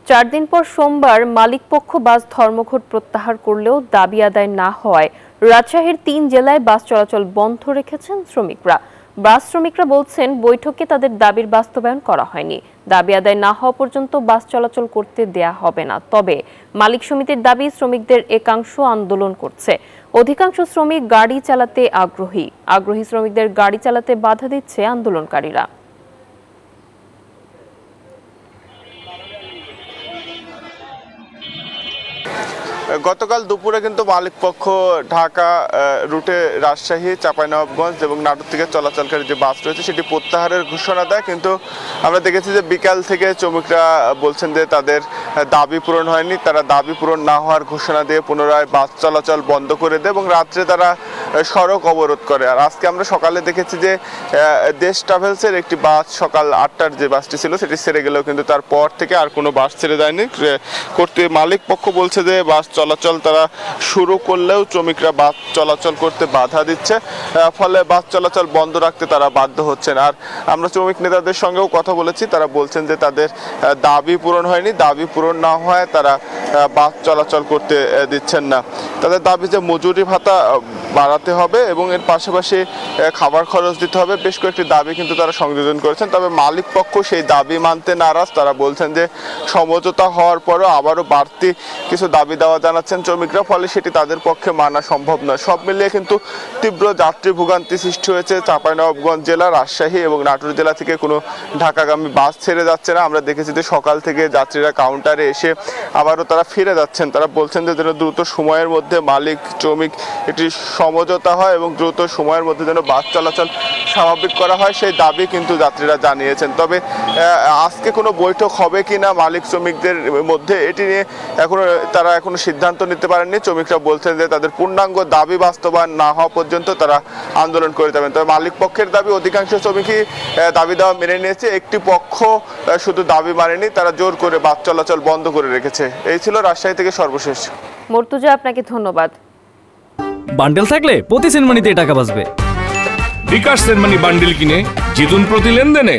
4 দিন পর সোমবার মালিকপক্ষ বাস ধর্মঘট প্রত্যাহার করলেও দাবি আদায় না হওয়ায় রাজশাহীর 3 জেলায় বাস চলাচল বন্ধ রেখেছেন শ্রমিকরা। বাস শ্রমিকরা বলছেন, বৈঠকে তাদের দাবির বাস্তবায়ন করা হয়নি। দাবি আদায় না হওয়া পর্যন্ত বাস চলাচল করতে দেয়া হবে না। তবে মালিক সমিতির দাবি, শ্রমিকদের একাংশ আন্দোলন করছে। অধিকাংশ শ্রমিক গাড়ি চালাতে আগ্রহী শ্রমিকদের গাড়ি চালাতে বাধা দিচ্ছে আন্দোলনকারীরা। গতকাল দুপুরে কিন্তু মালিকপক্ষ ঢাকা রুটে রাজশাহী, চাঁপাইনবাবগঞ্জ এবং নাটোর থেকে চলাচলকারী যে বাস রয়েছে সেটি প্রত্যাহারের ঘোষণা দেয়। কিন্তু আমরা দেখেছি যে বিকাল থেকে শ্রমিকরা বলছেন যে তাদের দাবি পূরণ হয়নি। তারা দাবি পূরণ না হওয়ার ঘোষণা দিয়ে পুনরায় বাস চলাচল বন্ধ করে দেয় এবং রাত্রে তারা সড়ক অবরোধ করে। আর আজকে আমরা সকালে দেখেছি যে দেশ ট্রাভেলসের একটি বাস সকাল 8টার যে বাসটি ছিল সেটি ছেড়ে গেলেও কিন্তু তারপর থেকে আর কোনো বাস ছেড়ে যায়নি। মালিকপক্ষ বলছে যে বাস চলাচল তারা শুরু করলেও শ্রমিকরা বাস চলাচল করতে বাধা দিচ্ছে, ফলে বাস চলাচল বন্ধ রাখতে তারা বাধ্য হচ্ছেন। আর আমরা শ্রমিক নেতাদের সঙ্গেও কথা বলেছি, তারা বলছেন যে তাদের দাবি পূরণ হয়নি। দাবি পূরণ না হওয়ায় তারা বাস চলাচল করতে দিচ্ছেন না। তাদের দাবি যে মজুরি ভাতা বাড়াতে হবে এবং এর পাশাপাশি খাবার খরচ দিতে হবে, বেশ কয়েকটি দাবি কিন্তু তারা সংযোজন করেছেন। তবে মালিক পক্ষ সেই দাবি মানতে নারাজ। তারা বলছেন যে সমঝোতা হওয়ার পরও আবারও বাড়তি কিছু দাবি দেওয়া জানাচ্ছেন শ্রমিকরা, ফলে সেটি তাদের পক্ষে মানা সম্ভব নয়। সব মিলিয়ে কিন্তু তীব্র যাত্রী ভোগান্তি সৃষ্টি হয়েছে। চাঁপাইনবাবগঞ্জ জেলা, রাজশাহী এবং নাটোর জেলা থেকে কোনো ঢাকাগামী বাস ছেড়ে যাচ্ছে না। আমরা দেখেছি যে সকাল থেকে যাত্রীরা কাউন্টারে এসে আবারও তারা ফিরে যাচ্ছেন। তারা বলছেন যে যেন দ্রুত সময়ের মধ্যে মালিক শ্রমিক একটি সমঝোতা হয় এবং দ্রুত সময়ের মধ্যে যেন বাস চলাচল স্বাভাবিক করা হয়, সেই দাবি কিন্তু যাত্রীরা জানিয়েছেন। তবে আজকে কোনো বৈঠক হবে কিনা মালিক শ্রমিকদের মধ্যে, এটি নিয়ে তারা এখনো সিদ্ধান্ত নিতে পারেননি। শ্রমিকরা বলছেন যে তাদের পূর্ণাঙ্গ দাবি বাস্তবায়ন না হওয়া পর্যন্ত তারা আন্দোলন করে যাবেন। তবে মালিক পক্ষের দাবি, অধিকাংশ শ্রমিকই দাবি দেওয়া মেনে নিয়েছে। একটি পক্ষ শুধু দাবি মানেনি, তারা জোর করে বাস চলাচল বন্ধ করে রেখেছে। এই ছিল রাজশাহী থেকে সর্বশেষ। মর্তুজা, আপনাকে ধন্যবাদ। বান্ডেল থাকলে প্রতি সেনমানিতে টাকা বাঁচবে। বিকাশ সেনমানি বান্ডেল কিনে জিতুন প্রতি লেনদেনে।